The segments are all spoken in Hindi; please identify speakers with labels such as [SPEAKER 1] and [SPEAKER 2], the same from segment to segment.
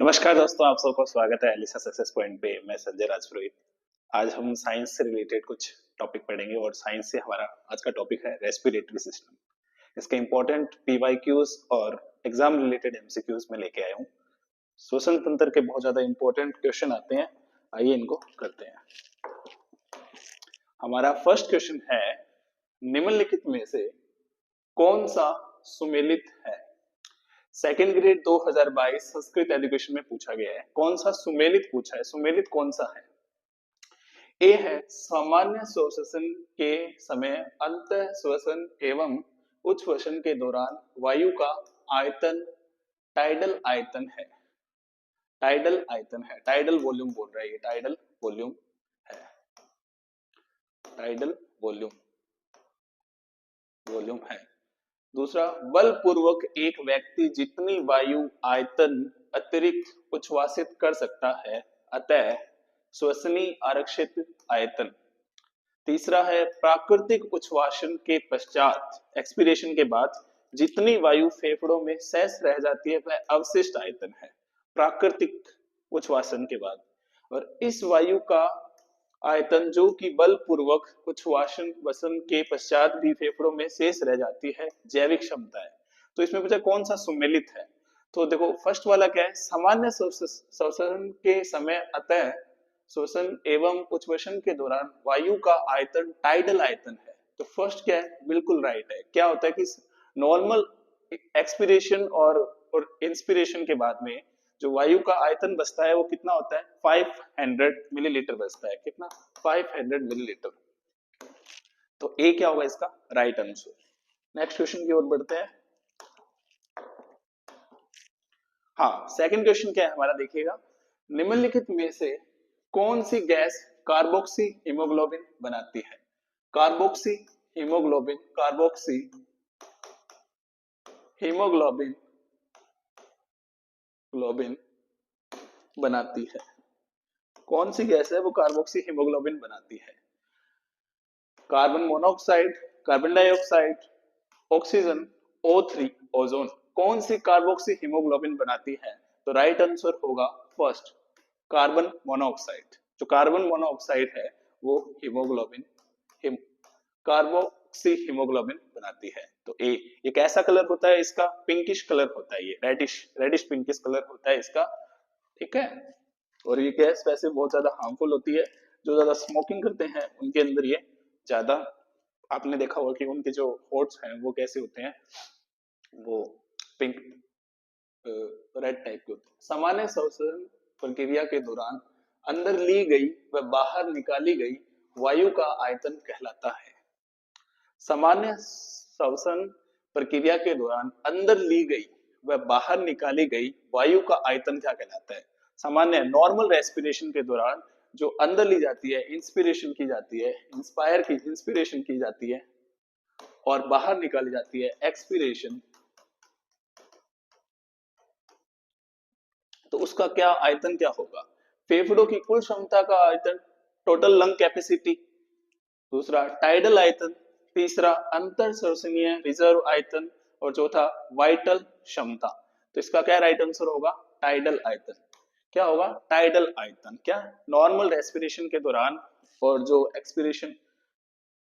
[SPEAKER 1] नमस्कार दोस्तों, आप सबको स्वागत है एलिसा सक्सेस पॉइंट पे। मैं संजय राजपुरोहित। आज हम साइंस से रिलेटेड कुछ टॉपिक पढ़ेंगे और साइंस से हमारा आज का टॉपिक है रेस्पिरेटरी सिस्टम। इसके इंपॉर्टेंट पीवाईक्यूज और एग्जाम रिलेटेड एमसीक्यूज में लेके आया हूँ। श्वसन तंत्र के बहुत ज्यादा इंपॉर्टेंट क्वेश्चन आते हैं, आइए इनको करते हैं। हमारा फर्स्ट क्वेश्चन है, निम्नलिखित में से कौन सा सुमेलित है? सेकेंड ग्रेड 2022 संस्कृत एजुकेशन में पूछा गया है। कौन सा सुमेलित पूछा है? सुमेलित कौन सा है? ए है सामान्य श्वसन के समय अंत श्वसन एवं उच्छ्वसन के दौरान वायु का आयतन टाइडल आयतन है। टाइडल आयतन है, टाइडल वॉल्यूम बोल रहा है, ये टाइडल वॉल्यूम है। टाइडल वॉल्यूम वॉल्यूम है। दूसरा, बलपूर्वक एक व्यक्ति जितनी वायु आयतन अतिरिक्त उच्छ्वासित कर सकता है, अतः श्वसनीय आरक्षित आयतन। तीसरा है, प्राकृतिक उच्छ्वासन के पश्चात एक्सपीरेशन के बाद जितनी वायु फेफड़ों में शेष रह जाती है वह अवशिष्ट आयतन है, प्राकृतिक उच्छ्वासन के बाद। और इस वायु का आयतन जो कि बलपूर्वक उच्छ्वासन वसन के पश्चात भी फेफड़ों में शेष रह जाती है, जैविक क्षमता है। तो इसमें पूछा कौन सा सुमेलित है? तो देखो फर्स्ट वाला क्या है, सामान्य श्वसन के समय अतः श्वसन एवं उच्छ्वसन के दौरान वायु का आयतन टाइडल आयतन है। तो फर्स्ट क्या है, बिल्कुल राइट है। क्या होता है कि नॉर्मल एक्सपीरेशन और इंस्पिरेशन के बाद में जो वायु का आयतन बचता है वो कितना होता है? 500 मिलीलीटर बचता है। कितना? 500 मिलीलीटर। तो ए क्या होगा इसका राइट आंसर। नेक्स्ट क्वेश्चन की ओर बढ़ते हैं। हाँ, सेकंड क्वेश्चन क्या है हमारा, देखिएगा। निम्नलिखित में से कौन सी गैस कार्बोक्सी हीमोग्लोबिन बनाती है? Carboxy haemoglobin, carboxy haemoglobin globin बनाती है। कौन सी गैस है वो कार्बोक्सी हीमोग्लोबिन बनाती है? Carbon monoxide, carbon dioxide, oxygen, O3, ozone. कौन सी कार्बोक्सी हीमोग्लोबिन बनाती है? तो राइट आंसर होगा फर्स्ट, कार्बन मोनोऑक्साइड। जो कार्बन मोनोऑक्साइड है वो हीमोग्लोबिन कार्बोक्सी हीमोग्लोबिन बनाती है। तो ए, ये कैसा कलर होता है इसका? पिंकिश कलर होता है, ये रेडिश पिंकिश कलर होता है इसका। ठीक है। और ये गैस वैसे बहुत ज्यादा हार्मफुल होती है। जो ज्यादा स्मोकिंग करते हैं उनके अंदर ये ज्यादा, आपने देखा होगा कि उनके जो होट्स हैं वो कैसे होते हैं, वो पिंक रेड टाइप के होते हैं। सामान्य श्वसन प्रक्रिया के दौरान अंदर ली गई व बाहर निकाली गई वायु का आयतन कहलाता है। सामान्य श्वसन प्रक्रिया के दौरान अंदर ली गई व बाहर निकाली गई वायु का आयतन क्या कहलाता है? सामान्य नॉर्मल रेस्पिरेशन के दौरान जो अंदर ली जाती है, इंस्पिरेशन की जाती है, इंस्पिरेशन की जाती है और बाहर निकाली जाती है एक्सपिरेशन, तो उसका क्या आयतन क्या होगा? फेफड़ों की कुल क्षमता का आयतन, टोटल लंग कैपेसिटी। दूसरा टाइडल आयतन। तीसरा अंतर श्वसनीय रिजर्व आयतन। और चौथा वाइटल क्षमता। तो इसका क्या राइट आंसर होगा? टाइडल आयतन। क्या होगा? टाइडल आयतन। क्या? नॉर्मल रेस्पिरेशन के दौरान और जो एक्सपिरेशन,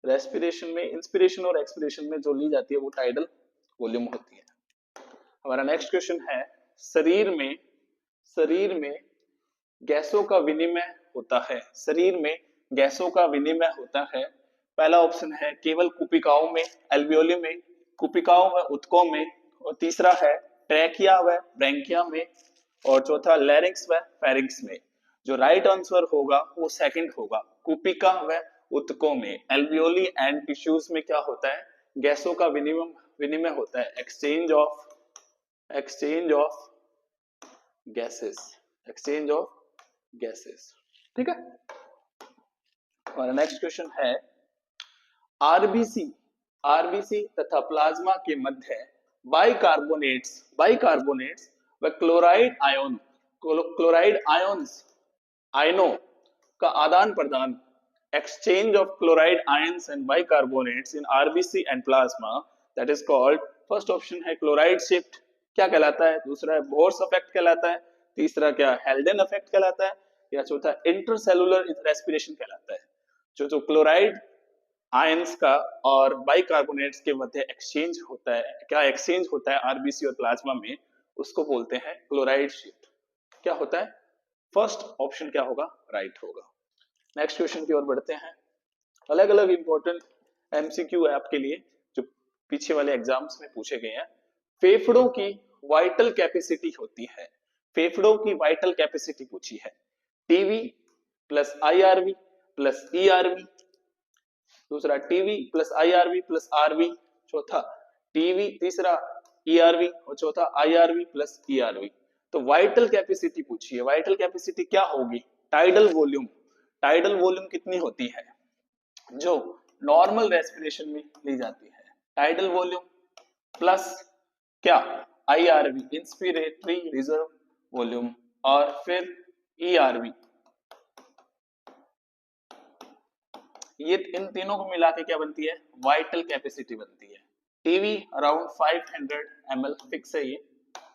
[SPEAKER 1] रेस्पिरेशन में इंस्पिरेशन और एक्सपिरेशन में जो ली जाती है वो टाइडल वॉल्यूम होती है। हमारा नेक्स्ट क्वेश्चन है, शरीर में गैसों का विनिमय होता है। शरीर में गैसों का विनिमय होता है। पहला ऑप्शन है केवल कुपिकाओं में, एल्वियोली में, कुपिकाओं व उत्तकों में। और तीसरा है ट्रैकिया व ब्रैंकिया में। और चौथा लैरिंक्स व फेरिंक्स में। जो राइट आंसर होगा वो सेकंड होगा, कुपिका व उत्तकों में। एल्वियोली एंड टिश्यूज में क्या होता है? गैसों का विनिमय होता है, एक्सचेंज ऑफ गैसेस। ठीक है। हमारा नेक्स्ट क्वेश्चन है, आरबीसी तथा प्लाज्मा के मध्य बाइकार्बोनेट्स व क्लोराइड आयनों का आदान प्रदान, exchange of chloride ions and bicarbonates in RBC and plasma, that is called, first option है क्लोराइड शिफ्ट, क्या कहलाता है? दूसरा है बोर्स इफेक्ट कहलाता है। तीसरा क्या हेल्डन इफेक्ट कहलाता है, या चौथा इंटरसेलुलर रेस्पिरेशन कहलाता है। जो क्लोराइड आयंस का और बाइकार्बोनेट्स के मध्य एक्सचेंज होता है, क्या एक्सचेंज होता है आरबीसी और प्लाज्मा में, उसको बोलते हैं क्लोराइड शिफ्ट। क्या होता है? फर्स्ट ऑप्शन क्या होगा? राइट होगा। नेक्स्ट क्वेश्चन की ओर बढ़ते हैं। अलग अलग इंपॉर्टेंट एमसीक्यू है आपके लिए जो पीछे वाले एग्जाम्स में पूछे गए हैं। फेफड़ों की वाइटल कैपेसिटी होती है, फेफड़ों की वाइटल कैपेसिटी पूछी है, TV plus IRV plus ERV, दूसरा TV plus IRV plus RV, चौथा टीवी, तीसरा ईआरवी और चौथा आईआरवी प्लस ईआरवी। तो वाइटल कैपेसिटी पूछी है, वाइटल कैपेसिटी क्या होगी? टाइडल वॉल्यूम, टाइडल वॉल्यूम कितनी होती है जो नॉर्मल रेस्पिरेशन में ली जाती है? टाइडल वॉल्यूम प्लस क्या? आईआरवी, इंस्पिरेटरी रिजर्व वॉल्यूम, और फिर ईआरवी। ये इन तीनों को मिला के क्या बनती है? वाइटल कैपेसिटी बनती है। टीवी अराउंड 500 ml फिक्स है ये,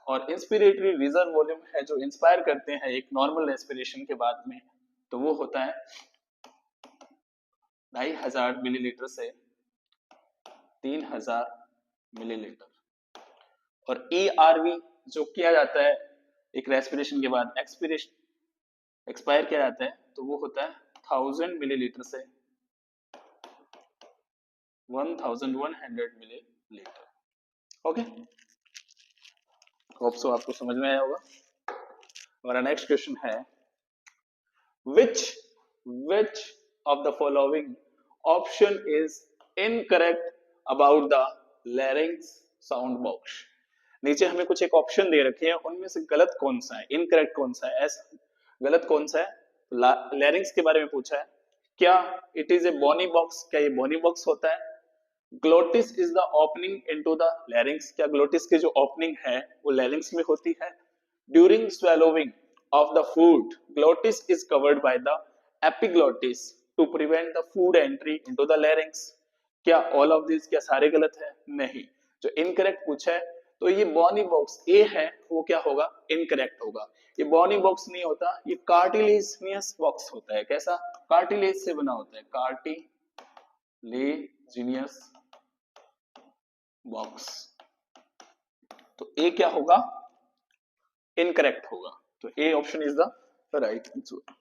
[SPEAKER 1] और इंस्पिरेटरी रिजर्व वॉल्यूम है जो इंस्पायर करते हैं एक नॉर्मल रेस्पिरेशन के बाद में, तो वो होता है 2500 मिलीलीटर से 3000 मिलीलीटर। और ईआरवी जो किया जाता है एक रेस्पिरेशन के बाद एक्सपायर किया जाता है, तो वो होता है 1000 मिलीलीटर से 1100 मिलीलीटर। ओके, होप सो आपको समझ में आया होगा। हमारा नेक्स्ट क्वेश्चन है, which of the following option is incorrect about the larynx sound box? नीचे हमें कुछ एक ऑप्शन दे रखे हैं, उनमें से गलत कौन सा है, इनकरेक्ट कौन सा है, ऐसा गलत कौन सा है? लैरिंग्स के बारे में पूछा है। क्या it is a bony box? क्या ये बोनी बॉक्स होता है? Glottis is the opening into the larynx? क्या ग्लोटिस की जो ओपनिंग है वो लैरिंग्स में होती है? During swallowing of the food, glottis is covered by the epiglottis to prevent the food entry into the larynx? क्या all of these, क्या सारे गलत है? नहीं। जो इनकरेक्ट पूछा है तो ये बॉनी बॉक्स ए है, वो क्या होगा? इनकरेक्ट होगा। ये बॉनी बॉक्स नहीं होता, ये कार्टिलेजिनियस बॉक्स होता है। कैसा? कार्टिलेज से बना होता है, कार्टिलेजिनियस बॉक्स। तो ए क्या होगा? इनकरेक्ट होगा। तो A option is the right answer.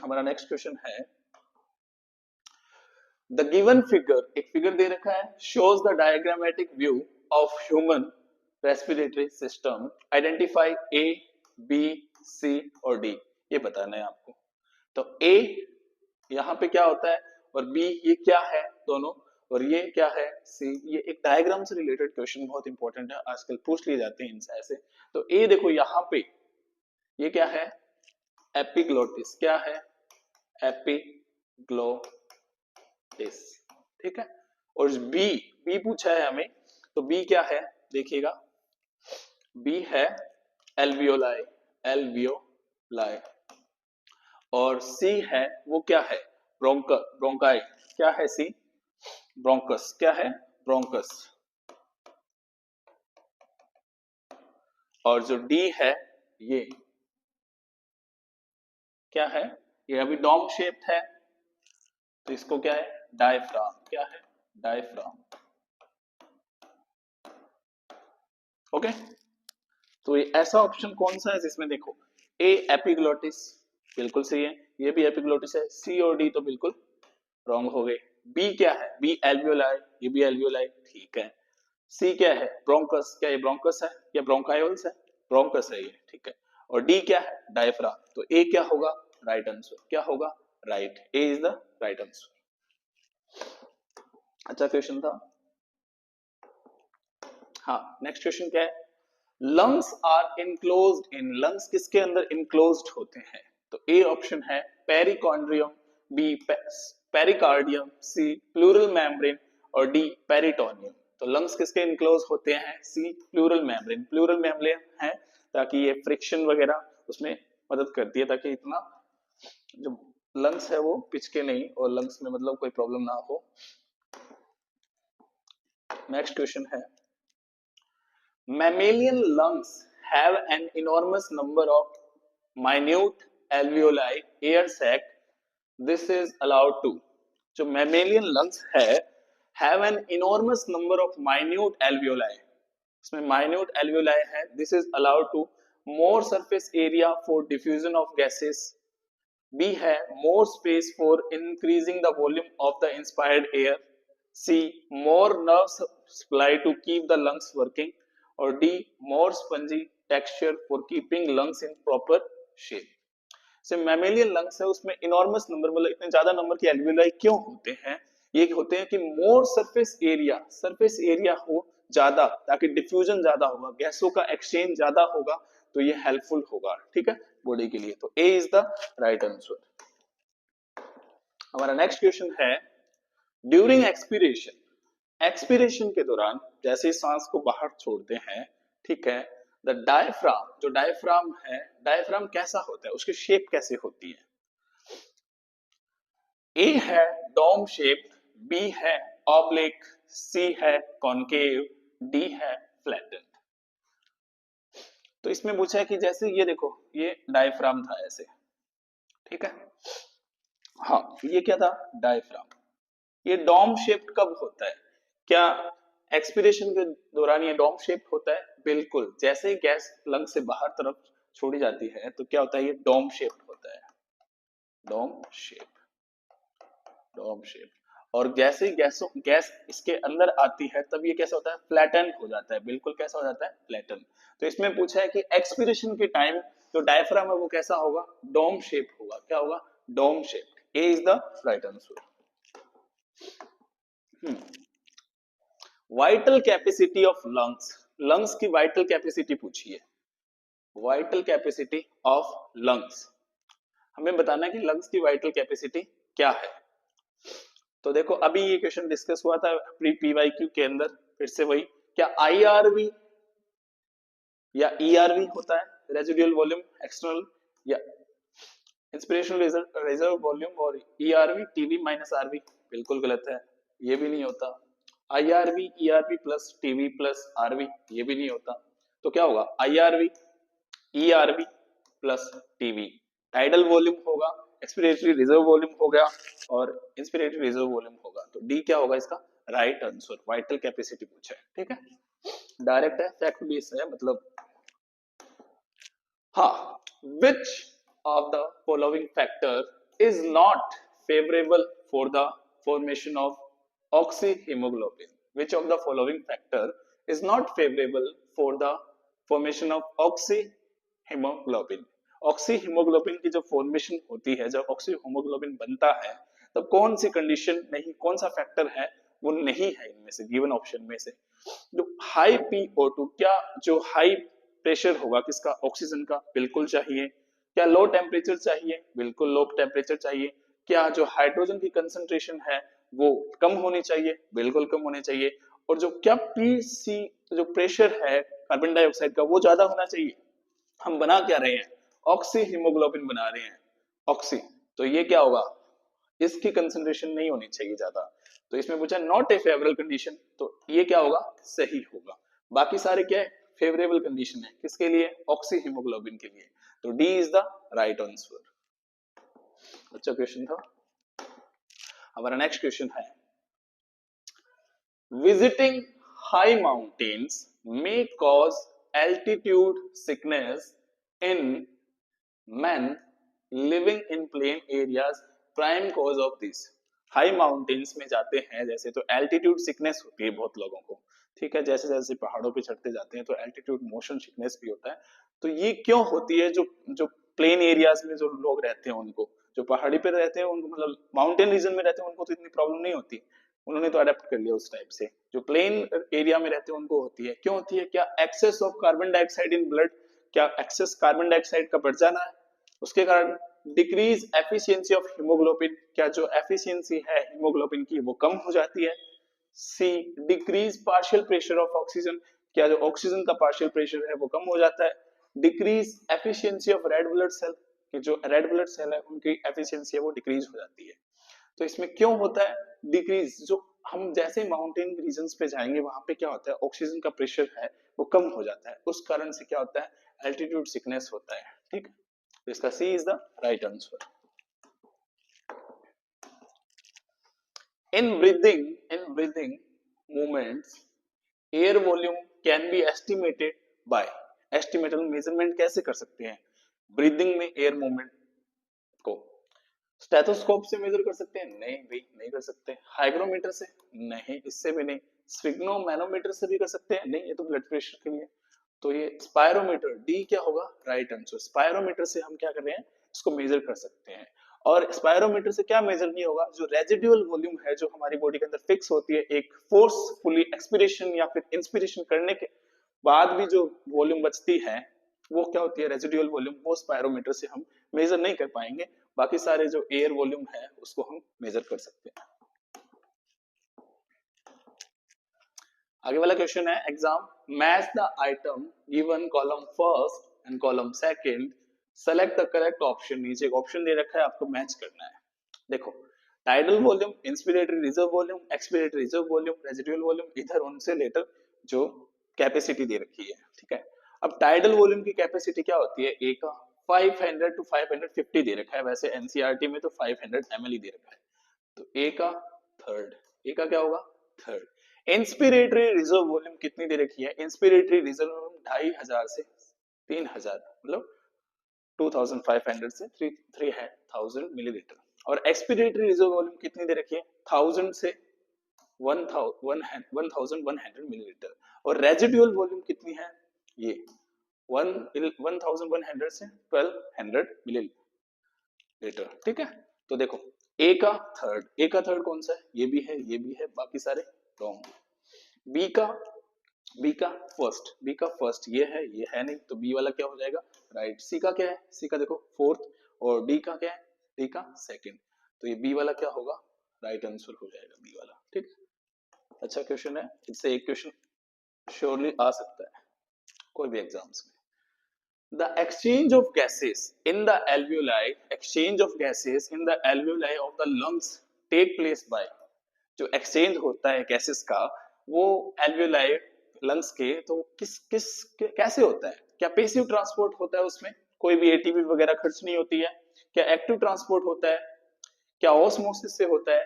[SPEAKER 1] हमारा नेक्स्ट क्वेश्चन है, द गिवन फिगर, एक फिगर दे रखा है, shows the diagrammatic view of human respiratory system, identify A, B, C और डी। ये बताना है आपको। तो ए यहाँ पे क्या होता है, और बी ये क्या है दोनों, और ये क्या है सी। ये एक डायग्राम से रिलेटेड क्वेश्चन बहुत इंपॉर्टेंट है, आजकल पूछ लिए जाते हैं इनसे ऐसे। तो ए देखो यहाँ पे ये क्या है? एपिग्लोटिस। क्या है? एपिग्लोटिस। ठीक है। और बी, बी पूछा है हमें, तो बी क्या है देखिएगा, बी है एल्वियोलाई, एल्वियोलाई। और सी है वो क्या है? ब्रोंकाई। क्या है सी? ब्रोंकस। क्या है? ब्रोंकस। और जो डी है ये क्या है? ये अभी डोम शेप्ड है, तो इसको क्या है? डायफ्राम। क्या है? डायफ्राम। ओके, तो ये ऐसा ऑप्शन कौन सा है जिसमें देखो ए एपिग्लोटिस बिल्कुल सही है, ये भी एपिग्लोटिस है, सी और डी तो बिल्कुल रॉन्ग हो गए। बी क्या है? बी एल्वियोलाई, ये भी एल्वियोलाई, ठीक है। सी क्या है? ब्रोंकस। क्या ये ब्रोंकस है या ब्रोंकायोल्स है? ब्रोंकस है ये, ठीक है। और डी क्या है? डायफ्राम। तो ए क्या होगा? Right answer. क्या होगा? Right, A is the right answer. अच्छा क्वेश्चन था। हाँ, नेक्स्ट क्वेश्चन क्या है? Lungs are enclosed in, lungs किसके अंदर इनक्लोज्ड होते हैं? तो ए ऑप्शन है perichondrium, B pericardium, C pleural membrane और डी पेरिटोनियम। तो लंग्स किसके इनक्लोज होते हैं? C pleural membrane. Pleural membrane है ताकि ये फ्रिक्शन वगैरह उसमें मदद करती है, ताकि इतना जो लंग्स है वो पिचके नहीं और लंग्स में मतलब कोई प्रॉब्लम ना हो। नेक्स्ट क्वेश्चन है, mammalian lungs have an enormous number of minute alveoli air sac, this is allowed to, जो mammalian lungs है have an enormous number of minute alveoli, इसमें minute alveoli है, this is allowed to more surface area for diffusion of gases, B है more space for increasing the volume of the inspired air, C more nerve supply to keep the lungs working, और D more spongy texture for keeping lungs in proper shape. से मैमेलियन लंग्स है उसमें इनॉर्मस नंबर मतलब इतने ज्यादा नंबर के एल्वियोलाई क्यों होते हैं, ये होते हैं कि मोर सरफेस एरिया हो ज्यादा ताकि डिफ्यूजन ज्यादा होगा, गैसों का एक्सचेंज ज्यादा होगा, तो ये हेल्पफुल होगा, ठीक है, बॉडी के लिए। तो ए इज द राइट आंसर। हमारा नेक्स्ट क्वेश्चन है ड्यूरिंग एक्सपीरेशन के दौरान जैसे सांस को बाहर छोड़ते हैं, ठीक है, द डायफ्राम, जो डायफ्राम है, डायफ्राम कैसा होता है, उसकी शेप कैसे होती है? ए है डोम शेप, बी है ऑब्लिक, सी है कॉनकेव, डी है फ्लैटेंड। तो इसमें पूछा है कि जैसे ये देखो ये डायफ्राम था ऐसे, ठीक है, हाँ ये क्या था डायफ्राम, ये डोम शेप्ड कब होता है? क्या एक्सपीरेशन के दौरान ये डोम शेप्ड होता है? बिल्कुल, जैसे ही गैस लंग से बाहर तरफ छोड़ी जाती है तो क्या होता है, ये डोम शेप्ड होता है, डोम शेप, डोम शेप। और जैसे ही गैस इसके अंदर आती है तब ये कैसा होता है, फ्लैटन हो जाता है, बिल्कुल कैसा हो जाता है, फ्लैटन। तो इसमें पूछा है कि एक्सपीरेशन के टाइम जो डायफ्राम है वो कैसा होगा, डोम शेप होगा, क्या होगा, dome shape. A is the right answer. Vital capacity of lungs, lungs की वाइटल कैपेसिटी पूछी है, वाइटल कैपेसिटी ऑफ लंग्स, हमें बताना है कि लंग्स की वाइटल कैपेसिटी क्या है। तो देखो अभी ये क्वेश्चन डिस्कस हुआ था प्री पीवाईक्यू के अंदर, फिर से वही, क्या आईआरवी या ईआरवी होता है, रेजिडुअल वॉल्यूम एक्सटर्नल, या इंस्पिरेशनल रिजर्व वॉल्यूम, और ईआरवी टीवी माइनस आरवी, बिल्कुल गलत है, ये भी नहीं होता। IRV ERV plus TV plus RV, ये भी नहीं होता। तो क्या होगा, IRV ERV plus TV, tidal volume होगा, एक्सपिरेटरी रिजर्व वॉल्यूम हो गया, और इंस्पिरेटरी रिजर्व वॉल्यूम होगा। तो डी क्या होगा इसका राइट आंसर, वाइटल कैपेसिटी पूछा है, ठीक है, डायरेक्ट है, फैक्ट बेस है, मतलब हाँ, which of the following factor is not favorable for the formation of oxyhemoglobin? Which of the following factor is not favorable for the formation of oxyhemoglobin? Oxyhaemoglobin की जो फॉर्मेशन होती है, जब ऑक्सीहीमोग्लोबिन बनता है तो कौन सी कंडीशन नहीं, कौन सा फैक्टर है वो नहीं है इनमें से, गिवन ऑप्शन में से। जो हाई PO2, क्या जो हाई प्रेशर होगा किसका, ऑक्सीजन का, बिल्कुल चाहिए। क्या लो टेम्परेचर चाहिए, बिल्कुल लो टेम्परेचर चाहिए। क्या जो हाइड्रोजन की कंसंट्रेशन है वो कम होनी चाहिए, बिल्कुल कम होनी चाहिए। और जो क्या PC जो प्रेशर है कार्बन डाइऑक्साइड का वो ज्यादा होना चाहिए। हम बना क्या रहे हैं, ऑक्सी हीमोग्लोबिन बना रहे हैं, ऑक्सी, तो ये क्या होगा, इसकी कंसंट्रेशन नहीं होनी चाहिए ज्यादा। तो इसमें पूछा नॉट ए फेवरेबल कंडीशन, तो ये क्या होगा, सही होगा। बाकी सारे क्या है, फेवरेबल कंडीशन है, किसके लिए, ऑक्सी हीमोग्लोबिन के लिए। तो D is the right answer. अच्छा क्वेश्चन था। हमारा नेक्स्ट क्वेश्चन है visiting high mountains may cause altitude sickness in men living in plain areas, prime cause of this। High mountains में जाते हैं जैसे तो एल्टीट्यूड सिकनेस होती है बहुत लोगों को, ठीक है, जैसे जैसे पहाड़ों पे चढ़ते जाते हैं तो एल्टीट्यूड मोशन सिकनेस भी होता है। तो ये क्यों होती है, जो जो प्लेन एरियाज में जो लोग रहते हैं उनको, जो पहाड़ी पे रहते हैं उनको, मतलब माउंटेन रीजन में रहते हैं उनको तो इतनी प्रॉब्लम नहीं होती, उन्होंने तो अडेप्ट कर लिया उस टाइप से। जो प्लेन एरिया में रहते हैं उनको होती है, क्यों होती है, क्या excess of carbon dioxide in blood, क्या एक्सेस कार्बन डाइऑक्साइड का बढ़ जाना है, उसके कारण डिक्रीज एफिशिएंसी ऑफ हीमोग्लोबिन, क्या जो एफिशिएंसी है हीमोग्लोबिन की वो कम हो जाती है। C decrease partial pressure of oxygen, क्या जो ऑक्सीजन का पार्शियल प्रेशर है वो कम हो जाता है। Decrease efficiency of red blood cell, कि जो रेड ब्लड सेल है उनकी एफिशिएंसी है वो डिक्रीज हो जाती है। तो इसमें क्यों होता है डिक्रीज, जो हम जैसे माउंटेन रीजन्स पे जाएंगे वहां पे क्या होता है ऑक्सीजन का प्रेशर है वो कम हो जाता है, उस कारण से क्या होता है एल्टीट्यूड सिकनेस होता है। ठीक है, तो इसका C is the right answer. in breathing movements air volume can be estimated by, estimated measurement कैसे कर सकते हैं ब्रीदिंग में एयर मूवमेंट को? स्टेथोस्कोप से मेजर कर सकते हैं? नहीं भाई नहीं कर सकते। हाइग्रोमीटर से? नहीं, इससे भी नहीं। स्फिग्नोमैनोमीटर से भी कर सकते हैं? नहीं, ये तो ब्लड प्रेशर के लिए। तो ये स्पायरोमीटर, डी क्या होगा राइट आंसर। स्पायरोमीटर से हम क्या कर रहे हैं इसको मेजर कर सकते हैं। और स्पायरोमीटर से क्या मेजर नहीं होगा, जो रेजिडुअल वॉल्यूम है जो हमारी बॉडी के अंदर फिक्स होती है एक फोर्सफुली एक्सपिरेशन या फिर इंस्पिरेशन करने के बाद भी जो वॉल्यूम बचती है वो क्या होती है रेजिडुअल वॉल्यूम, वो स्पायरोमीटर से हम मेजर नहीं कर पाएंगे। बाकी सारे जो एयर वॉल्यूम है उसको हम मेजर कर सकते हैं। आगे वाला क्वेश्चन है exam match the item given column first and column second, select the correct option. नीचे एक ऑप्शन दे रखा है आपको मैच करना है। देखो tidal volume, inspiratory reserve volume, expiratory reserve volume, residual volume, इधर उनसे लेटर जो कैपेसिटी दे रखी है। ठीक है, अब टाइडल वॉल्यूम की कैपेसिटी क्या होती है ए का 500 टू 550 दे रखा है, वैसे एनसीईआरटी में तो 500 ml दे रखा है। तो ए का थर्ड, ए का क्या होगा थर्ड। इंस्पिरेटरी रिजर्व वॉल्यूम कितनी दे रखी है, इंस्पिरेटरी रिजर्व वॉल्यूम 2500 से 3000 मतलब 2500 से 3000 मिलीलीटर। और एक्सपिरेटरी रिजर्व वॉल्यूम कितनी दे रखी है 1000 से 1100 मिलीलीटर। और रेजिडुअल वॉल्यूम कितनी है ये 1100 से 1200 मिलीलीटर। ठीक है, तो देखो ए का थर्ड, ए का थर्ड कौन सा है, ये भी है ये भी है, बाकी सारे रॉन्ग। बी का फर्स्ट, बी का फर्स्ट ये है नहीं, तो बी वाला क्या हो जाएगा राइट। सी का क्या है, सी का देखो फोर्थ, और डी का क्या है, डी का सेकंड, तो ये बी वाला क्या होगा राइट आंसर हो जाएगा बी वाला। ठीक, अच्छा क्वेश्चन है, इससे एक क्वेश्चन श्योरली आ सकता है कोई भी एग्जाम्स में। The exchange of gases in the alveoli, exchange of gases in the alveoli of the lungs take place by, जो एक्सचेंज होता है गैसेस का वो एल्वियोलाई लंग्स के, तो कैसे होता है, क्या पैसिव ट्रांसपोर्ट होता है उसमें, कोई भी एटीपी वगैरह खर्च नहीं होती है, क्या एक्टिव ट्रांसपोर्ट होता है, क्या ऑस्मोसिस से होता है,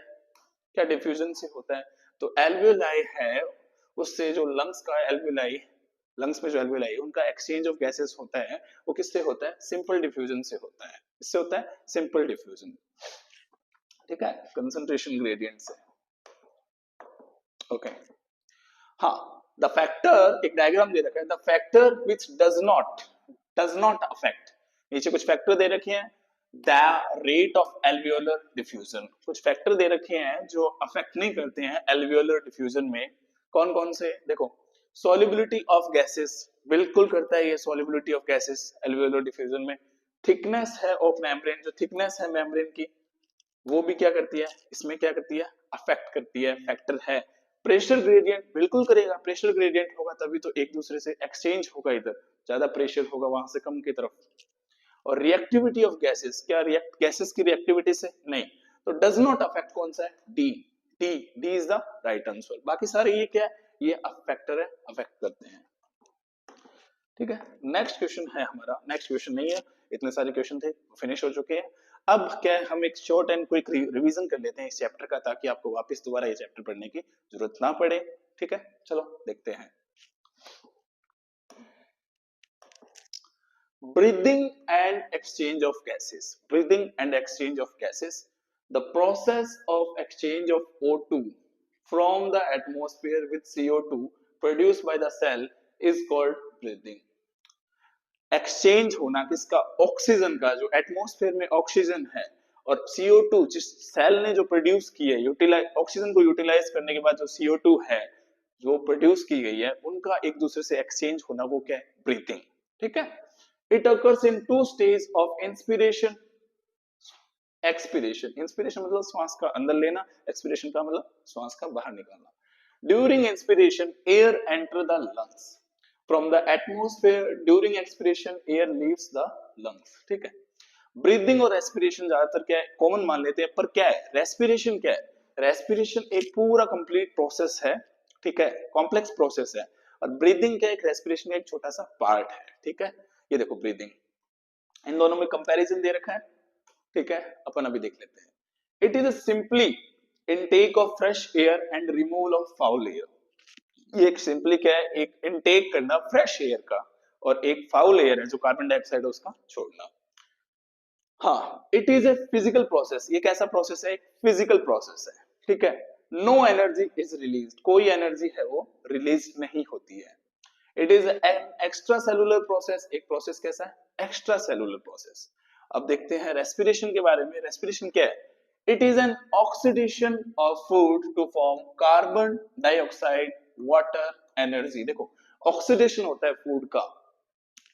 [SPEAKER 1] क्या डिफ्यूजन से होता है? तो एल्वियोलाई है उससे जो लंग्स का एल्वियोलाई, लंग्स में जो एल्वियोलाई उनका एक्सचेंज ऑफ गैसेस होता है वो किससे होता है सिंपल डिफ्यूजन से होता है। इससे होता है सिंपल डिफ्यूजन। ठीक है, कंसंट्रेशन ग्रेडियंट से। ओके हाँ, द फैक्टर, एक डायग्राम दे रखा है, the factor which does not affect, नीचे कुछ फैक्टर दे रखे हैं, the rate of alveolar diffusion, कुछ फैक्टर दे रखे हैं जो अफेक्ट नहीं करते हैं एल्वियोलर डिफ्यूजन में। कौन कौन से, देखो सॉल्युबिलिटी ऑफ गैसेस बिल्कुल करता है ये solubility of gases alveolar diffusion में। थिकनेस है ऑफ मेम्ब्रेन, जो थिकनेस है मेम्ब्रेन की वो भी क्या करती है इसमें, क्या करती है अफेक्ट करती है, फैक्टर है। प्रेशर ग्रेडियंट बिल्कुल करेगा, प्रेशर ग्रेडियंट होगा तभी तो एक दूसरे से एक्सचेंज होगा, इधर ज्यादा प्रेशर होगा वहां से कम की तरफ। और रिएक्टिविटी ऑफ गैसेस, क्या रिएक्ट गैसेस की रिएक्टिविटी से नहीं, तो डज नॉट अफेक्ट कौन सा है D, D is the right answer. बाकी सारे ये क्या है ये फैक्टर है, अफेक्ट करते हैं। ठीक है, नेक्स्ट क्वेश्चन है हमारा, नेक्स्ट क्वेश्चन नहीं है, इतने सारे क्वेश्चन थे फिनिश हो चुके हैं। अब क्या है हम एक शॉर्ट एंड क्विक रिवीजन कर लेते हैं इस चैप्टर का, ताकि आपको वापस दोबारा ये चैप्टर पढ़ने की जरूरत ना पड़े। ठीक है, चलो देखते हैं। Breathing and exchange of gases, breathing and exchange of gases, the process of exchange of O2 from the atmosphere with CO2 produced by the cell is called breathing। Exchange होना किसका, ऑक्सीजन का, जो एटमॉस्फेयर में ऑक्सीजन है और CO2 जिस सेल ने जो प्रोड्यूस की है, यूटिलाइज ऑक्सीजन को यूटिलाइज करने के बाद जो CO2 है जो प्रोड्यूस की गई है उनका एक दूसरे से एक्सचेंज होना, वो क्या है ब्रीथिंग। ठीक है, it occurs in 2 stage of inspiration expiration. Inspiration मतलब श्वास का अंदर लेना, एक्सपिरेशन का मतलब श्वास का बाहर निकालना। During inspiration air enter the lungs from the atmosphere, during expiration air leaves the lungs। ठीक है, ब्रीदिंग और रेस्पिरेशन ज्यादातर क्या है, कॉमन मान लेते हैं, पर क्या है रेस्पिरेशन, क्या है रेस्पिरेशन एक पूरा कंप्लीट प्रोसेस है, ठीक है, कॉम्प्लेक्स प्रोसेस है। और ब्रीदिंग क्या है, एक रेस्पिरेशन का एक छोटा सा पार्ट है, ठीक है। ये देखो ब्रीदिंग, इन दोनों में कंपैरिजन दे रखा है, ठीक है, अपन अभी देख लेते हैं। It is simply intake of fresh air and removal of foul air. ये एक सिंपली क्या है, एक इनटेक करना फ्रेश एयर का, और एक फाउल एयर है जो कार्बन डाइऑक्साइड है उसका छोड़ना। हाँ, it is a physical process, ये कैसा प्रोसेस है, एक फिजिकल प्रोसेस है, ठीक है। नो एनर्जी इज रिलीज, कोई एनर्जी है वो रिलीज नहीं होती है। It is an extra cellular process, एक प्रोसेस कैसा है, एक्स्ट्रा सेलुलर प्रोसेस। अब देखते हैं रेस्पिरेशन के बारे में। रेस्पिरेशन क्या है, it is an oxidation of food to form carbon dioxide water energy. देखो ऑक्सीडेशन होता है फूड का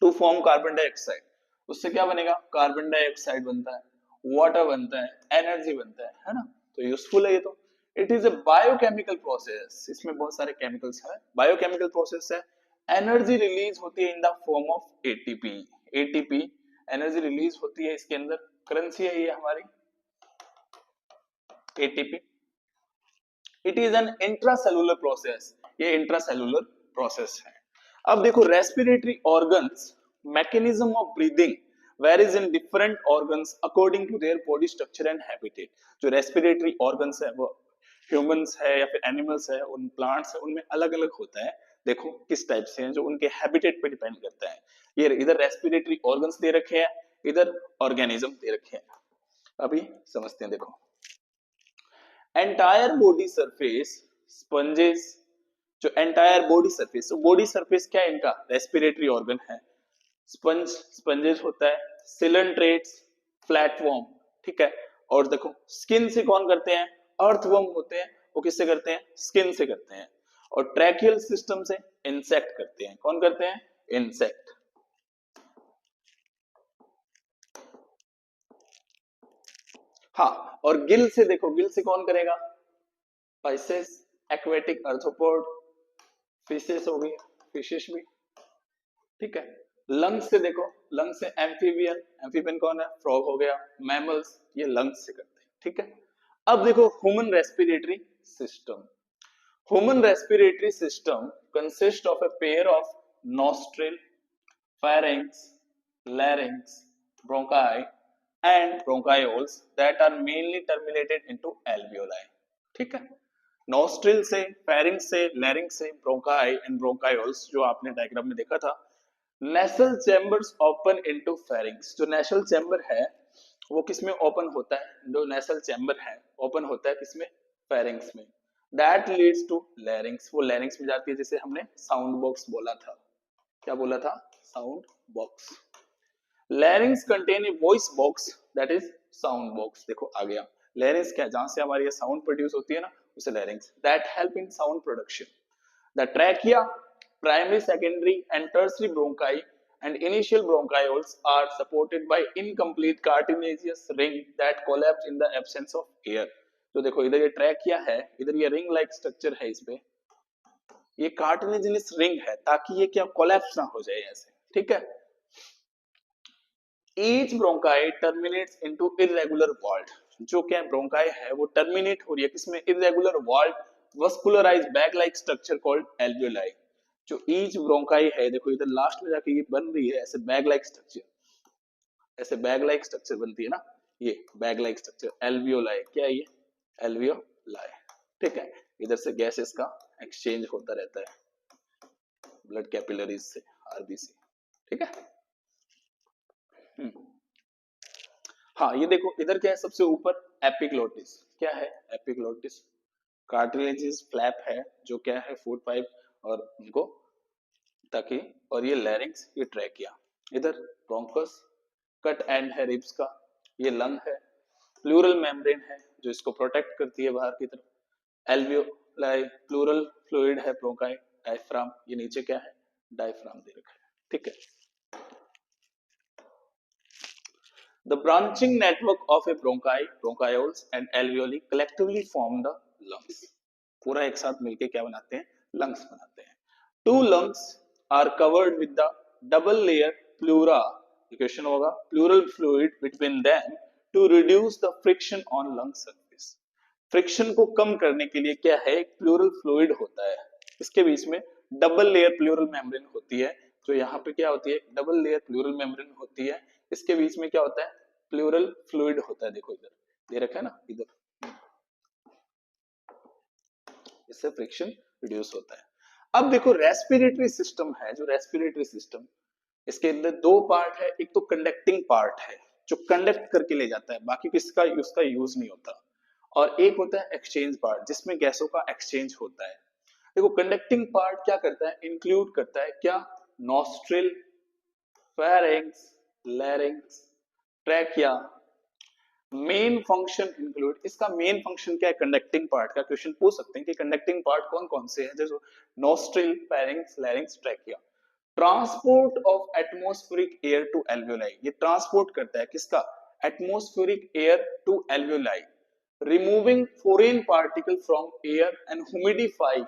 [SPEAKER 1] टू फॉर्म कार्बन डाइऑक्साइड, उससे क्या बनेगा, कार्बन डाइऑक्साइड बनता है, वाटर बनता है, एनर्जी बनता है ना। तो यूजफुल है ये तो। It is a biochemical process, इसमें बहुत सारे केमिकल्स है, बायोकेमिकल प्रोसेस है। एनर्जी रिलीज होती है in the form of ATP, ATP energy release होती है इसके अंदर, करेंसी है ये हमारी ATP. It is an intracellular process, ये इंट्रासेलुलर प्रोसेस है। अब देखो respiratory organs, mechanism of breathing varies in different organs according to their body structure and habitat. जो रेस्पिरेटरी ऑर्गन्स है वो ह्यूमंस है या फिर एनिमल्स है, उन प्लांट्स है, उनमें अलग अलग होता है। देखो किस टाइप से हैं, जो उनके हैबिटेट पे डिपेंड करता है। ये इधर रेस्पिरेटरी ऑर्गन्स दे रखे हैं, इधर ऑर्गेनिज्म दे रखे हैं। अभी समझते हैं, देखो एंटायर बॉडी सरफेस स्पंजेस, जो एंटायर बॉडी सरफेस, तो बॉडी सरफेस क्या है इनका, रेस्पिरेटरी ऑर्गन है, स्पंज स्पंजेस होता है, सिलेंट्रेट्स फ्लैटवर्म, ठीक है। और देखो स्किन से कौन करते हैं, अर्थवर्म होते हैं, वो किससे करते हैं, स्किन से करते हैं। और ट्रैकियल सिस्टम से इंसेक्ट करते हैं, कौन करते हैं, इंसेक्ट। हाँ, और गिल से देखो, गिल से कौन करेगा, फाइसेस, एक्वेटिक अर्थ्रोपोड, फिशेस हो गई, फिशेस भी, ठीक है। लंग्स से देखो, लंग्स से एम्फीबियन, एम्फीबियन कौन है, फ्रॉग हो गया, मैमल्स, ये लंग्स से करते हैं, ठीक है। अब देखो human respiratory system. Human respiratory system consist of a pair of nostril, pharynx, larynx, bronchi, and bronchioles that are mainly terminated into alveoli, ठीक है। नॉस्ट्रिल से, फेरिंक्स से, लैरिंक्स से, ब्रोंकाई एंड ब्रोंकायोल्स, जो आपने डायग्राम में देखा था। नेसल चैम्बर्स ओपन इनटू फेरिंक्स, जो नेशल चैम्बर है वो किसमें ओपन होता है, जो नेशल चैम्बर है ओपन होता है किसमें, फेरिंक्स में। दैट लीड्स टू लैरिंक्स, वो लैरिंक्स में जाती है, जिसे हमने साउंड बॉक्स बोला था, क्या बोला था, sound box. लैरिंग्स contain a voice box that is sound box, देखो आ गया। लैरिंग्स क्या है, जहां से हमारी ये साउंड प्रोड्यूस होती है ना, उसे लैरिंग्स, that help in sound production. The trachea, primary, secondary and tertiary bronchi and initial bronchioles are supported by incomplete cartilaginous ring that collapse in the absence of air। तो देखो इधर ये ट्रैकिया है, इधर ये रिंग लाइक स्ट्रक्चर है, इस पे ये कार्टिलेजिनस रिंग है ताकि ये क्या कोलैप्स ना हो जाए ऐसे, ठीक है। Each bronchi terminates into irregular vault, जो क्या ब्रोंकाई है वो टर्मिनेट हो रही है किसमें, irregular walled vascularised bag like structure called alveoli. जो ईच ब्रोंकाई है, देखो इधर लास्ट में जाके ये बन रही है ऐसे बैग लाइक स्ट्रक्चर, ऐसे बैग लाइक स्ट्रक्चर बनती है ना, ये बैग लाइक स्ट्रक्चर एल्वियोलाई, क्या है ये, एल्वियोलाई, ठीक है। इधर से गैसेस का एक्सचेंज होता रहता है ब्लड कैपिलरीज से आरबीसी, ठीक है। हाँ ये देखो इधर क्या है, सबसे ऊपर एपिग्लोटिस, क्या है, एपिग्लोटिस कार्टिलेजिस फ्लैप है, जो क्या है फूड पाइप और उनको ताकि, और ये लैरिंक्स, ये ट्रैकिया, इधर ब्रोंकस कट एंड है रिब्स का, ये लंग है, प्लूरल मेम्ब्रेन है जो इसको प्रोटेक्ट करती है बाहर की तरफ, एल्वियोलाई, प्लूरल फ्लूइड है ब्रोंकाई, डायफ्राम, ये नीचे क्या है, डायफ्राम दे रखा है, ठीक है। The branching network of a bronchi, bronchioles and alveoli collectively form the lungs। पूरा एक साथ मिलके क्या बनाते हैं, lungs बनाते हैं। Two lungs are covered with the double layer pleura question होगा pleural fluid between them to reduce the friction on lung surface. Friction को कम करने के लिए क्या है, एक प्लूरल फ्लूइड होता है, इसके बीच में डबल लेयर प्लूरल मेम्ब्रेन होती है। जो यहाँ पे क्या होती है, डबल लेयर प्लूरल मेम्ब्रेन होती है, इसके बीच में क्या होता है, प्लूरल फ्लूइड होता है। देखो इधर दे रखा है ना, इधर, इससे फ्रिक्शन रिड्यूस होता है। अब देखो रेस्पिरेटरी सिस्टम है, जो रेस्पिरेटरी सिस्टम, इसके अंदर दो पार्ट है, एक तो कंडक्टिंग पार्ट है जो कंडक्ट करके ले जाता है, बाकी किसका उसका यूज नहीं होता, और एक होता है एक्सचेंज पार्ट जिसमें गैसों का एक्सचेंज होता है। देखो कंडक्टिंग पार्ट क्या करता है, इंक्लूड करता है क्या, nostril, pharynx, larynx, trachea. Main function include, इसका मेन फंक्शन क्या है कंडक्टिंग पार्ट का, क्वेश्चन पूछ सकते हैं कि कंडक्टिंग पार्ट कौन कौन से हैं, जैसे nostril, pharynx, larynx, trachea. Transport of atmospheric air to alveoli, ये ट्रांसपोर्ट करता है किसका, atmospheric air to alveoli, removing foreign particle from air and humidify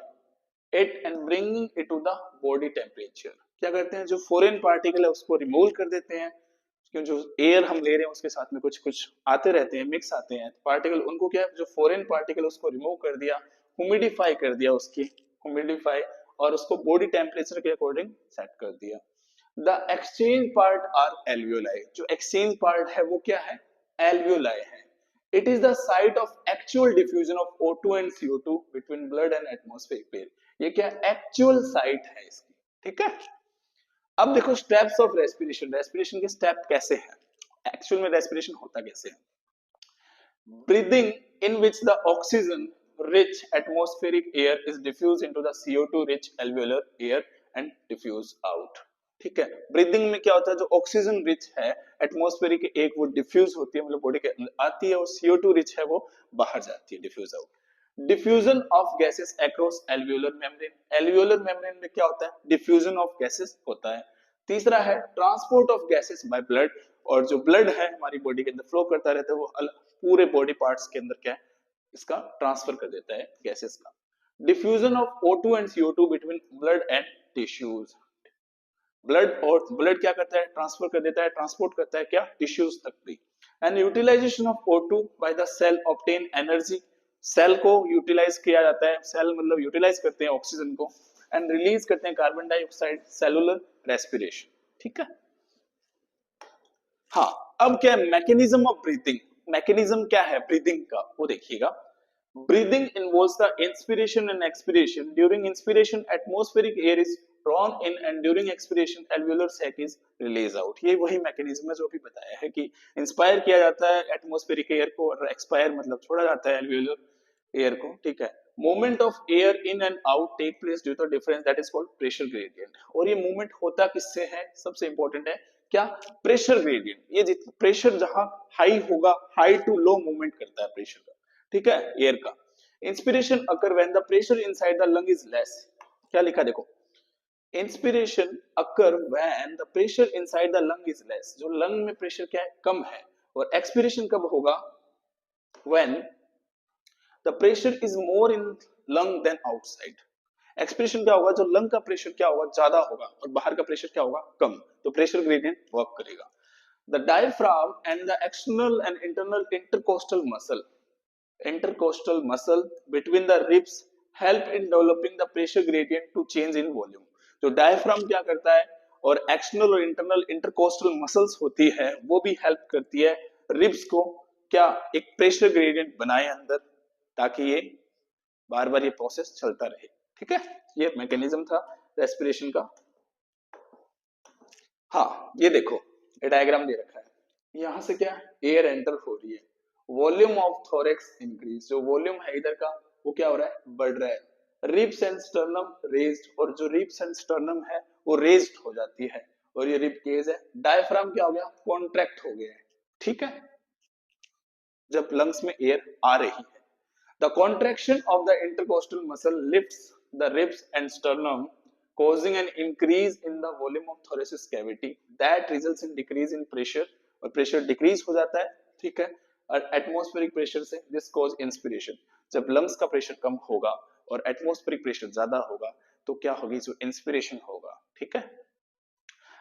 [SPEAKER 1] it and bringing it to the body temperature. क्या करते हैं, जो फॉरेन पार्टिकल है उसको रिमूव कर देते हैं, क्योंकि जो एयर हम ले रहे हैं उसके साथ में कुछ कुछ आते रहते हैं, मिक्स आते हैं पार्टिकल, उनको क्या है, जो फॉरेन पार्टिकल उसको रिमूव कर दिया, ह्यूमिडिफाई कर दिया, उसकी ह्यूमिडिफाई, और उसको बॉडी टेम्परेचर के अकॉर्डिंग सेट कर दिया। The exchange part are alveoli, जो एक्सचेंज पार्ट है वो क्या है, एल्वियोलाई है। It is the site of actual diffusion of O2 and CO2 between blood and atmospheric air, ये क्या एक्चुअल साइट है इसकी, ठीक है। अब देखो स्टेप्स ऑफ रेस्पिरेशन, रेस्पिरेशन के स्टेप कैसे हैं, एक्चुअल में रेस्पिरेशन होता कैसे है। Breathing in which the oxygen rich atmospheric air is diffuse into the CO2 rich alveolar air and diffuse out, ठीक है। ब्रीदिंग में क्या होता है, जो ऑक्सीजन रिच है एटमॉस्फेरिक एक, वो डिफ्यूज होती है, मतलब बॉडी के अंदर आती है, और CO2 रिच है वो बाहर जाती है, diffuse out. Diffusion of gases across alveolar membrane, alveolar membrane में क्या होता है, डिफ्यूजन ऑफ गैसेस होता है। तीसरा है transport of gases by blood, और जो ब्लड है हमारी बॉडी के अंदर फ्लो करता रहता है, वो पूरे बॉडी पार्ट्स के अंदर क्या है, इसका ट्रांसफर कर देता है गैसेस का। Diffusion of O2 and CO2 between blood and tissues, blood, और ब्लड क्या करता है, ट्रांसफर कर देता है, ट्रांसपोर्ट करता है क्या, टिश्यूज तक भी। And utilization of O2 by the cell obtain energy, cell को यूटिलाइज किया जाता है, सेल मतलब यूटिलाइज करते हैं ऑक्सीजन को, एंड रिलीज करते हैं कार्बन डाइऑक्साइड, सेलुलर रेस्पिरेशन, ठीक है। हाँ, अब क्या है मैकेनिज्म ऑफ ब्रीथिंग, मैकेनिज्म क्या है ब्रीदिंग का वो देखिएगा। Breathing involves the inspiration and expiration, during inspiration atmospheric air is drawn in and during expiration alveolar sac is released out, ये वही मैकेनिज्म है जो अभी बताया है कि इंस्पायर किया जाता है एटमॉस्फेरिक एयर को, और एक्सपायर मतलब छोड़ा जाता है एल्वियोलर एयर को, ठीक है। Movement of air in and out take place due to difference that is called pressure gradient, और ये मूवमेंट होता किससे है, सबसे इंपॉर्टेंट है क्या, प्रेशर ग्रेडियंट। ये जितना प्रेशर जहां हाई होगा, हाई टू लो मूवमेंट करता है प्रेशर का, ठीक है, एयर का। Inspiration occur when the pressure inside the lung is less, क्या लिखा देखो, inspiration occur when the pressure inside the lung is less, जो लंग में प्रेशर क्या है, कम है। और एक्सपिरेशन कब होगा, when the pressure is more in lung than outside. Expiration क्या होगा, जो लंग का प्रेशर क्या होगा, ज्यादा होगा, और बाहर का प्रेशर क्या होगा, कम, तो प्रेशर ग्रेडियंट वर्क करेगा। The diaphragm and the external and internal intercostal muscle between the ribs help in developing the pressure gradient to change in volume, जो डायफ्राम क्या करता है, और एक्सटर्नल और इंटरनल इंटरकोस्टल मसल्स होती है, वो भी हेल्प करती है रिब्स को क्या, एक प्रेशर ग्रेडियंट बनाए अंदर, ताकि ये बार बार ये प्रोसेस चलता रहे, ठीक है। ये मैकेनिज्म था रेस्पिरेशन का। हाँ ये देखो, ये डायग्राम दे रखा है, यहां से क्या एयर एंटर हो रही है, वॉल्यूम ऑफ थोरेक्स इंक्रीज, जो वॉल्यूम है इधर का वो क्या हो रहा है, बढ़ रहा है। रिब्स एंड स्टर्नम रेज्ड, और जो रिब्स एंड स्टर्नम है वो रेज्ड हो जाती है, और ये रिब केज है। डायफ्राम क्या हो गया, कॉन्ट्रैक्ट हो गया है, ठीक है, जब लंग्स में एयर आ रही है। The contraction of the intercostal muscle lifts the ribs and sternum causing an increase in the volume of thoracic cavity that results in decrease in pressure, और प्रेशर डिक्रीज हो जाता है, ठीक है, और एटमॉस्फेरिक प्रेशर से दिस कॉज इंस्पिरेशन, जब लंग्स का प्रेशर कम होगा और एटमॉस्फेरिक प्रेशर ज्यादा होगा तो क्या होगी, जो इंस्पिरेशन होगा, ठीक है।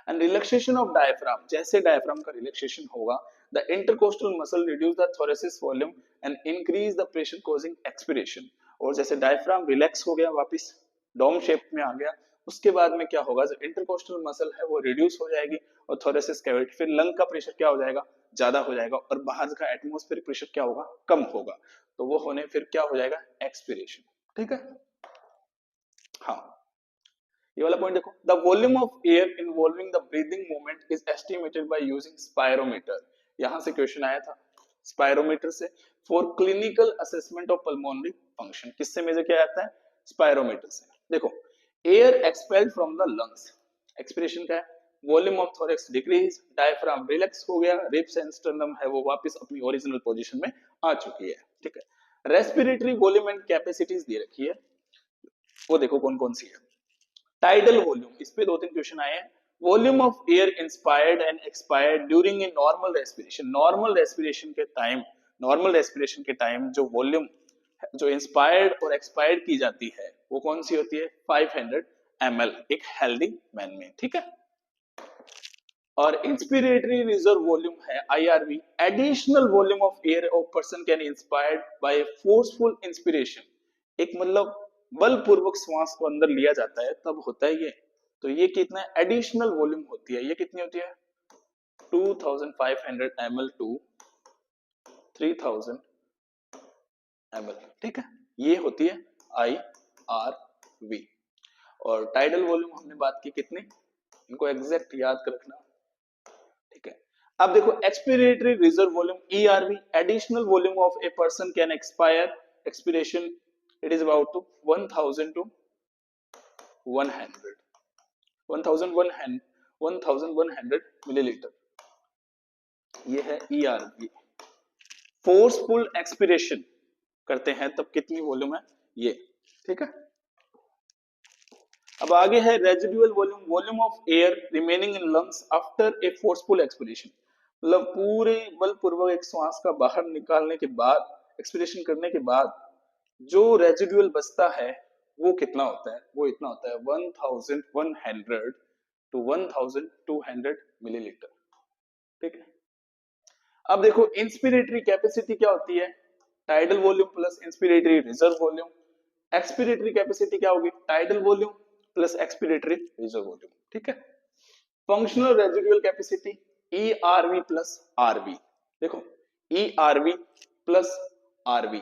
[SPEAKER 1] एंड रिलैक्सेशन ऑफ डायफ्राम, जैसे डायफ्राम का रिलैक्सेशन होगा, the intercostal muscle reduce the thoracic volume and increase the pressure causing expiration. और जैसे डायफ्राम रिलैक्स हो गया, वापस डोम शेप में आ गया, उसके बाद में क्या होगा, जो इंटरकोस्टल मसल है वो रिड्यूस हो जाएगी और थोरेसिस कैविटी, फिर लंग का प्रेशर क्या हो जाएगा, ज्यादा हो जाएगा, और बाहर का एटमॉस्फेरिक प्रेशर क्या होगा, कम होगा, तो वो होने फिर क्या हो जाएगा, एक्सपिरेशन। ठीक है, हाँ ये वाला पॉइंट देखो, the volume of air involving the breathing movement is estimated by using spirometer. यहां से क्वेश्चन आया था स्पायरोमीटर से, for clinical assessment of pulmonary function. किससे मेजर किया जाता है, स्पायरोमीटर से। देखो, air expelled from the lungs, expiration क्या है, volume of thorax decrease, diaphragm relax हो गया, रिब्स एंड स्टर्नम है वो वापस अपनी ओरिजिनल पोजीशन में आ चुकी है। ठीक है, रेस्पिरेटरी वॉल्यूम एंड कैपेसिटीज दे रखी है, वो देखो कौन कौन सी है। टाइडल वॉल्यूम, इस पे 2-3 क्वेश्चन आए हैं। Volume of air inspired and expired during a normal respiration, normal respiration के टाइम, नॉर्मल रेस्पिरेशन के टाइम जो वॉल्यूम जो इंस्पायर्ड और एक्सपायर्ड की जाती है वो कौन सी होती है, 500 ml एक हेल्दी मैन में। ठीक है, और इंस्पिरेटरी रिजर्व वॉल्यूम है IRV, additional volume of air of person can inspired by forceful inspiration, एक मतलब बलपूर्वक श्वास को अंदर लिया जाता है तब होता है ये, तो ये कितना एडिशनल वॉल्यूम होती है, ये कितनी होती है 2500 ml टू 3000 ml। ठीक है, ये होती है IRV। और टाइडल वॉल्यूम हमने बात की कितनी, इनको एग्जैक्ट याद कर रखना। ठीक है, अब देखो expiratory reserve volume ERV, additional volume of a person can expire expiration, it is about to 1000 to 100 1100 milliliter, ये है ERV। फोर्सफुल एक्सपिरेशन करते हैं तब कितनी वॉल्यूम है ये। ठीक है, अब आगे है residual volume, volume of air remaining in lungs after a forceful expiration, मतलब पूरे बलपूर्वक एक श्वास का बाहर निकालने के बाद, एक्सपिरेशन करने के बाद जो रेजिडुअल बचता है वो कितना होता है, वो इतना होता है 1100 टू 1200 मिलीलीटर। ठीक है, अब देखो इंस्पिरेटरी कैपेसिटी क्या होती है, tidal volume plus inspiratory reserve volume, expiratory capacity क्या होगी, tidal volume plus expiratory reserve volume. ठीक है, functional residual capacity ERV plus RV, देखो ERV plus RV।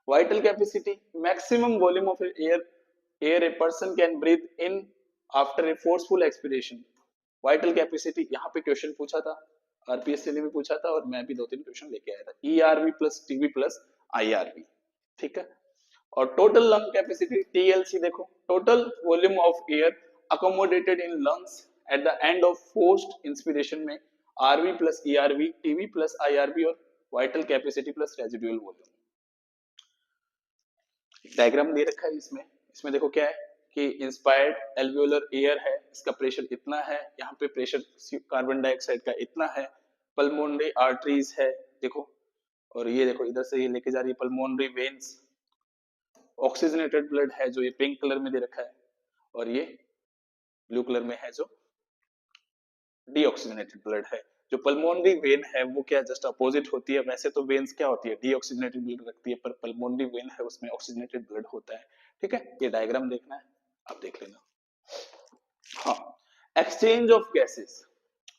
[SPEAKER 1] Vital capacity, maximum volume of air a person can breathe in after a forceful expiration, vital capacity. यहाँ पे क्वेश्चन पूछा था, RPSC ने भी पूछा था और मैं भी 2-3 क्वेश्चन लेके आया था, ERV plus TB plus IRV। ठीक है, और टोटल लंग कैपेसिटी TLC, देखो total volume of air accommodated in lungs at the end of forced inspiration में RV plus ERV, TB plus IRV और vital capacity plus residual volume. Diagram दे रखा है इसमें, इसमें देखो क्या है कि इंस्पायर्ड एल्वियोलर एयर है, इसका प्रेशर इतना है, यहाँ पे प्रेशर कार्बन डाइऑक्साइड का इतना है, पल्मोनरी आर्टरीज है देखो, और ये देखो इधर से ये लेके जा रही है पल्मोनरी वेन्स, ऑक्सीजनेटेड ब्लड है जो ये पिंक कलर में दे रखा है, और ये ब्लू कलर में है जो डीऑक्सीजनेटेड ब्लड है। जो पल्मोनरी वेन है वो क्या जस्ट अपोजिट होती है, वैसे तो वेन्स क्या होती है डीऑक्सीजनेटेड ब्लड रखती है, पर पल्मोनरी वेन है उसमें ऑक्सीजनेटेड ब्लड होता है। ठीक है, ये डायग्राम देखना है आप देख लेना। हाँ, एक्सचेंज ऑफ गैसेस,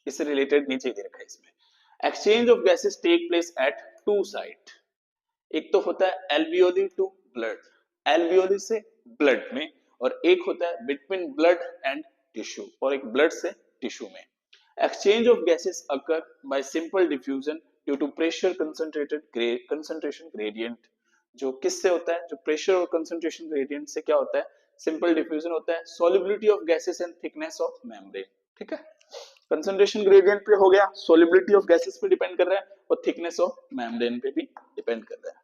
[SPEAKER 1] इससे रिलेटेड नीचे दे रखा है इसमें, exchange of gases take place at two site, एक तो होता है एल्वियोली टू ब्लड, एल्वियोली से ब्लड में, और एक होता है बिटवीन ब्लड एंड टिश्यू, और एक ब्लड से टिश्यू में। Exchange of gases occur by simple diffusion due to pressure concentration gradient, जो किससे होता है, जो प्रेशर और कंसंट्रेशन ग्रेडियंट से क्या होता है, सिंपल डिफ्यूजन होता है, solubility of gases and thickness of membrane. ठीक है, कंसंट्रेशन ग्रेडियंट पे हो गया, सॉल्युबिलिटी ऑफ गैसेस पे डिपेंड कर रहा है, और थिकनेस ऑफ मेम्ब्रेन पे भी डिपेंड कर रहा है।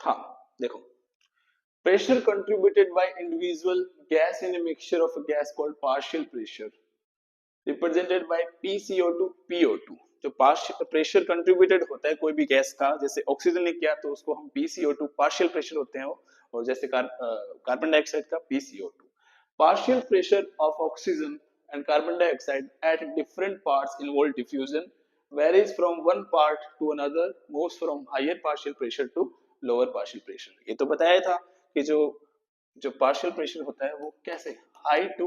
[SPEAKER 1] हाँ देखो, pressure contributed by individual gas in a mixture of a gas called partial pressure represented by PCO2 PO2, जो प्रेशर कंट्रीब्यूटेड होता है कोई भी गैस का, जैसे ऑक्सीजन ने किया तो उसको हम PCO2 पार्शियल प्रेशर होते हैं वो, और जैसे कार्बन डाइऑक्साइड का PCO2। Partial pressure of oxygen and carbon dioxide at different parts involve diffusion, varies from one part to another, moves from higher partial pressure to lower partial pressure. ये तो बताया था कि जो जो पार्शियल प्रेशर होता है वो कैसे हाई टू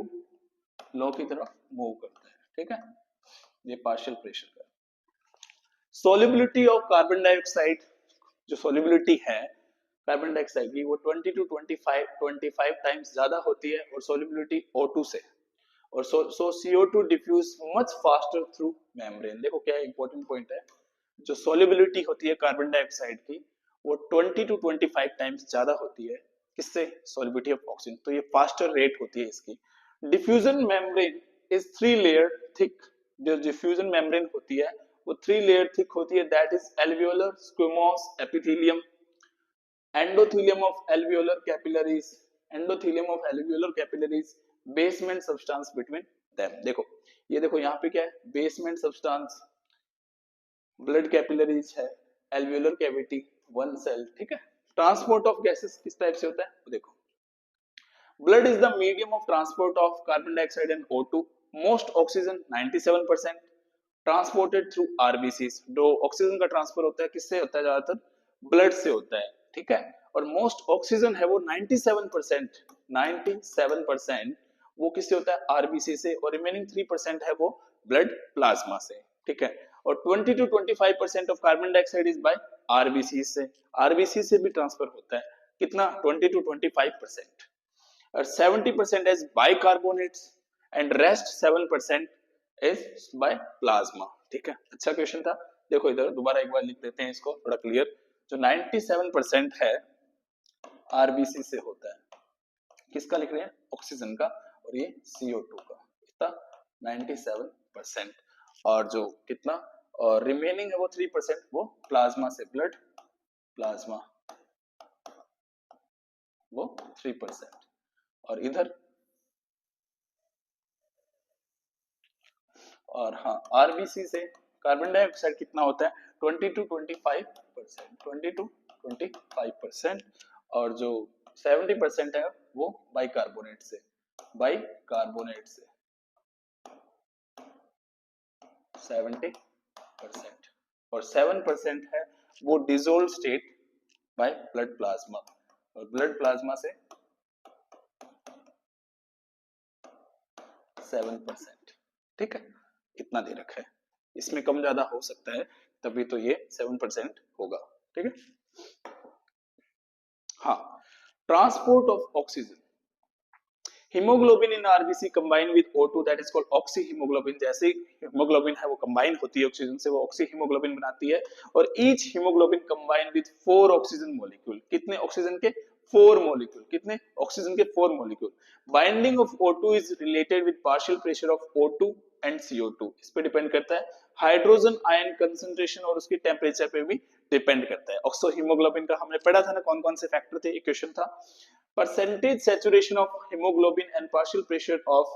[SPEAKER 1] लो की तरफ मूव करता है, ठीक है, ये पार्शियल प्रेशर का। सोलिबिलिटी ऑफ कार्बन डाइऑक्साइड, जो सोलिबिलिटी है कार्बन डाइऑक्साइड की वो 20 टू 25 टाइम्स ज्यादा होती है और सोलिबिलिटी O2 से, और so CO2 diffuse much faster through membrane. देखो क्या इंपॉर्टेंट पॉइंट है, जो सोलिबिलिटी होती है कार्बन डाइऑक्साइड की वो 20 टू 25 टाइम्स ज्यादा होती है किससे, सोलिबिलिटी ऑफ ऑक्सीजन, तो ये फास्टर रेट होती है इसकी। Diffusion membrane is 3 layer thick, जो डिफ्यूजन मेम्ब्रेन होती है वो 3 लेयर थिक होती है, that is alveolar squamous epithelium, endothelium of alveolar capillaries, endothelium of alveolar capillaries, basement substance between them. देखो ये देखो यहाँ पे क्या है, बेसमेंट सब्सटेंस, ब्लड कैपिलरीज है, एल्वियोलर कैविटी, वन सेल, ठीक है। ट्रांसपोर्ट ऑफ गैसेस किस टाइप से होता है, तो देखो blood is the medium of transport of carbon dioxide and O2, most oxygen 97% transported through RBCs, जो ऑक्सीजन का ट्रांसफर होता है किससे होता है, ज्यादातर ब्लड से होता है, ठीक है। और मोस्ट ऑक्सीजन है वो 97% वो किससे होता है, आरबीसी से, और रिमेनिंग 3% है वो ब्लड प्लाज्मा से, ठीक है। और 20 to 25% of carbon dioxide is by RBC से, आरबीसी से भी ट्रांसफर होता है कितना, 20 टू 25%, और 70% is bicarbonates and rest 7% is by plasma, ठीक है। अच्छा क्वेश्चन था, देखो इधर दोबारा एक बार लिख देते हैं इसको थोड़ा क्लियर। जो 97% है आरबीसी से होता है, किसका लिख रहे हैं, ऑक्सीजन का, और ये CO2 का, कितना 97%, और जो कितना और रिमेनिंग है वो 3% वो प्लाज्मा से, ब्लड प्लाज्मा वो 3%, और इधर और हाँ आरबीसी से कार्बन डाइऑक्साइड कितना होता है 20 टू 25%, और जो 70% है वो बाइकार्बोनेट से, बाइकार्बोनेट से 70%, और 7% है वो dissolve state by blood plasma, और ब्लड प्लाज्मा से 7%, ठीक है। इतना दे रखा है, इसमें कम ज्यादा हो सकता है, तभी तो ये 7% होगा, ठीक है। हाँ, transport of oxygen, haemoglobin in RBC combine with O2 that is called oxy haemoglobin, जैसे हीमोग्लोबिन है वो कंबाइन होती है ऑक्सीजन से, वो ऑक्सी हीमोग्लोबिन बनाती है, और each haemoglobin combine with 4 oxygen molecule, कितने ऑक्सीजन के 4 मॉलिक्यूल, कितने ऑक्सीजन के 4 molecule. Binding of O2 is related with partial pressure of O2 and CO2, इस पे डिपेंड करता है, हाइड्रोजन आयन कंसंट्रेशन और उसके टेम्परेचर पे भी डिपेंड करता है। ऑक्सो हीमोग्लोबिन का हमने पढ़ा था ना, कौन कौन से फैक्टर थे, एक क्वेश्चन था। Percentage saturation of hemoglobin and partial pressure of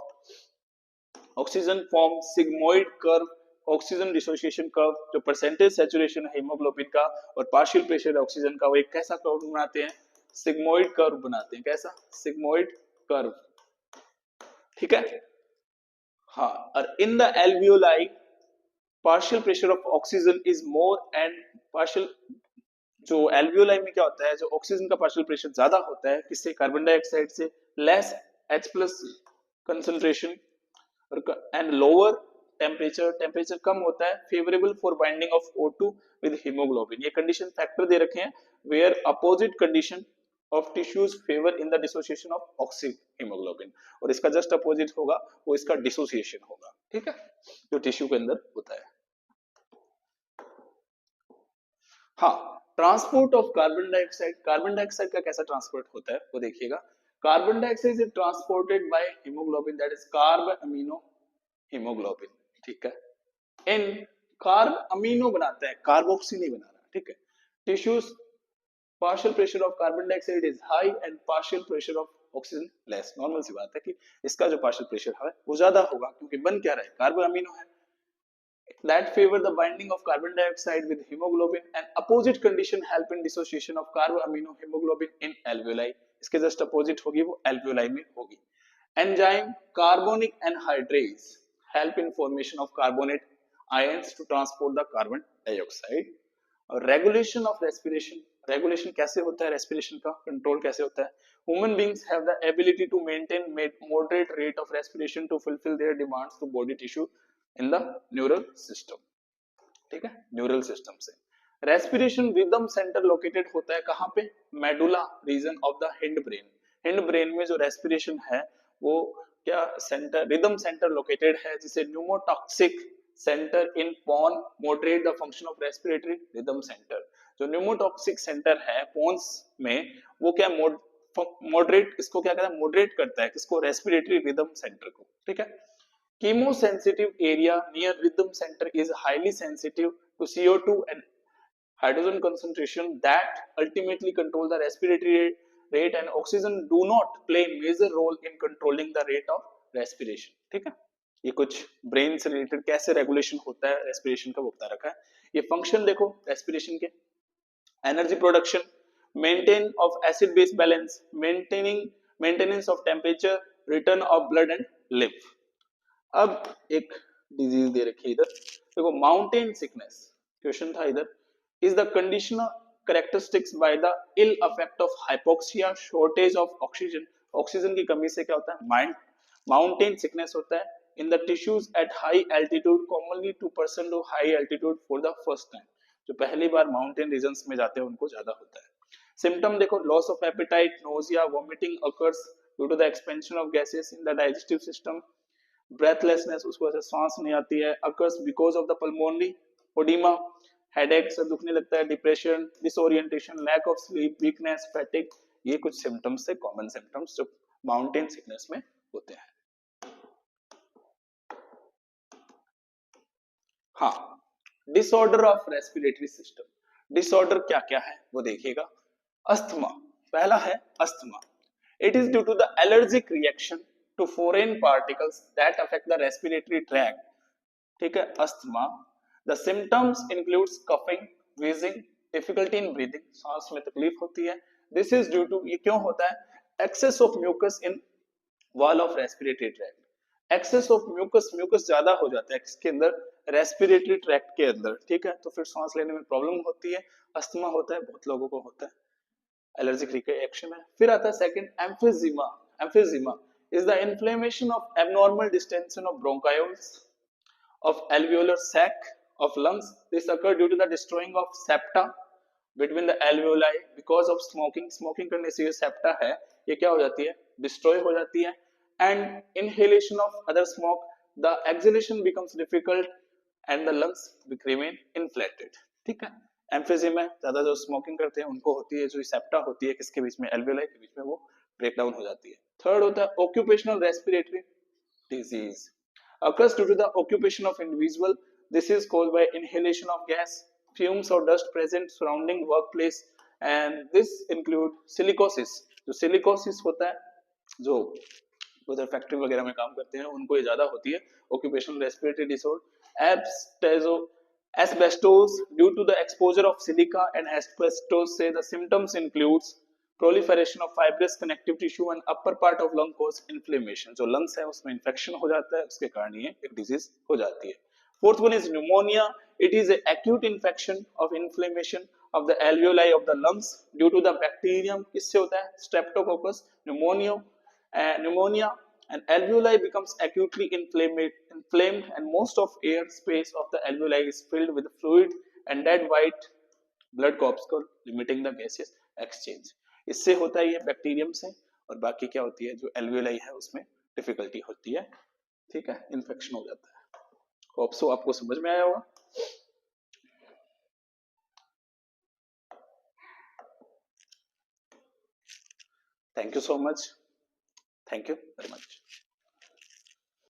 [SPEAKER 1] oxygen form sigmoid curve, oxygen dissociation curve, जो परसेंटेज सैचुरेशन है हीमोग्लोबिन का और पार्शियल प्रेशर ऑक्सीजन का, वो एक कैसा कर्व बनाते हैं, सिग्मोइड कर्व बनाते हैं, कैसा, सिग्मोइड कर्व, ठीक है। हाँ, और in the alveoli partial pressure of oxygen is more and partial, जो एल्वियोलाई में क्या होता है, जो ऑक्सीजन का पार्शियल प्रेशर ज्यादा होता है किससे, कार्बन डाइऑक्साइड से, less H+ concentration and lower temperature कम होता है, favourable for binding of O2 with haemoglobin. ये कंडीशन फैक्टर दे रखे हैं, where opposite condition of tissues favour in the dissociation of oxy haemoglobin, और इसका जस्ट अपोजिट होगा वो इसका डिसोसिएशन होगा, ठीक है, जो टिश्यू के अंदर होता है। हाँ, transport of carbon dioxide, carbon dioxide का कैसा ट्रांसपोर्ट होता है वो देखिएगा। Carbon dioxide is transported by haemoglobin that is carb amino haemoglobin, ठीक है। इन कार्ब अमीनो बनाता है, कार्बोक्सी नहीं बना रहा, ठीक है। Tissues partial pressure of carbon dioxide is high and partial pressure of oxygen less, normal सी बात है कि इसका जो पार्शियल प्रेशर है वो ज्यादा होगा, क्योंकि बन क्या रहा है, कार्ब अमीनो है, that favor the binding of carbon dioxide with hemoglobin, and opposite condition help in dissociation of carboamino hemoglobin in alveoli, इसके जस्ट अपोजिट होगी वो alveoli में होगी। Enzyme carbonic anhydrase help in formation of carbonate ions to transport the carbon dioxide. और रेगुलेशन ऑफ रेस्पिरेशन, रेगुलेशन कैसे होता है रेस्पिरेशन का, कंट्रोल कैसे होता है. Human beings have the ability to maintain moderate rate of respiration to fulfil their demands to body tissue in the neural system. ठीक है, न्यूरल सिस्टम से. रेस्पिरेशन रिदम सेंटर लोकेटेड होता है कहां पे, medulla region of the hind brain. Hind brain में जो रेस्पिरेशन है वो क्या सेंटर, रिदम सेंटर लोकेटेड है, जिसे pneumotaxic centre in pons moderate the function of respiratory rhythm centre. जो न्यूमोटॉक्सिक सेंटर है पोन्स में वो क्या मॉडरेट, इसको क्या कहता है, मॉडरेट करता है किसको, रेस्पिरेटरी रिदम सेंटर को. ठीक है. Chemosensitive area near rhythm center is highly sensitive to CO2 and hydrogen concentration that ultimately control the respiratory rate, and oxygen do not play major role in controlling the rate of respiration. ठीक है, ये कुछ ब्रेन से रिलेटेड कैसे रेगुलेशन होता है रेस्पिरेशन का वो बता रखा है. ये फंक्शन देखो रेस्पिरेशन के, energy production, maintain of acid base balance, maintenance of temperature, return of blood and lymph. अब एक डिजीज दे रखी है इधर देखो, माउंटेन सिकनेस क्वेश्चन था इधर. Is the condition characteristics by the ill effect of hypoxia, shortage of oxygen. Oxygen की कमी से क्या होता है, माउंटेन सिकनेस होता है in the tissues at high altitude, commonly 2% of high altitude for the first time. जो पहली बार माउंटेन रीजन्स में जाते हैं उनको ज्यादा होता है. सिम्टम देखो, loss of appetite, nausea, vomiting occurs due to the expansion of gases in the digestive system. Breathlessness, उसको वजह से सांस नहीं आती है, occurs because of the pulmonary oedema, headache से दुखने लगता है, depression, disorientation, lack of sleep, weakness, fatigue. ये कुछ सिम्टम्स से कॉमन सिम्टम्स जो माउंटेन सिकनेस में होते हैं. हाँ, disorder of respiratory system. Disorder क्या क्या है वो देखिएगा. अस्थमा, पहला है asthma. It is due to the allergic reaction to foreign particles that affect the respiratory tract. ठीक है, asthma. The symptoms includes coughing, wheezing, difficulty in breathing, सांस में तकलीफ होती है. This is due to, ये क्यों होता है, excess of mucus in wall of respiratory tract. Excess of mucus, mucus ज्यादा हो जाता है किसके अंदर, रेस्पिरेटरी ट्रैक्ट के अंदर. ठीक है, तो फिर सांस लेने में प्रॉब्लम होती है, अस्थमा होता है, बहुत लोगों को होता है, एलर्जिक रिएक्शन है. फिर आता है second, एम्फिजीमा. एम्फिजीमा is the inflammation of abnormal distension of bronchioles of alveolar sac of lungs. This occur due to the destroying of septa between the alveoli because of smoking. Smoking करने से ये septa है ये क्या हो जाती है, destroy हो जाती है. And inhalation of other smoke, the exhalation becomes difficult and the lungs remain inflated. ठीक है, एम्फिजीमा ज्यादा जो स्मोकिंग करते हैं उनको होती है, जो सेप्टा होती है किसके बीच में, एल्वियोलाई के बीच में, वो ब्रेक डाउन हो जाती है. थर्ड होता है occupational respiratory disease, occurs due to the occupation of individual. This is caused by inhalation of gas, fumes or dust present surrounding workplace, and this include silicosis. जो silicosis होता है, जो उधर फैक्ट्री वगैरह में काम करते हैं उनको ये ज्यादा होती है, occupational respiratory disorder. Asbestos, due to the exposure of silica and asbestos, say the symptoms includes proliferation of fibrous connective tissue and upper part of lung cause inflammation. जो lungs है उसमें infection हो जाता है, उसके कारण ये एक disease हो जाती है. Fourth one is pneumonia. It is an acute infection of inflammation of the alveoli of the lungs due to the bacterium. किससे होता है, Streptococcus pneumonia, and alveoli becomes acutely inflamed and most of air space of the alveoli is filled with fluid and dead white blood corpuscle limiting the gaseous exchange. इससे होता है ये बैक्टीरियम से, और बाकी क्या होती है, जो एल्वियोलाई है उसमें डिफिकल्टी होती है. ठीक है, इन्फेक्शन हो जाता है. होप सो आपको समझ में आया होगा. Thank you so much, thank you very much.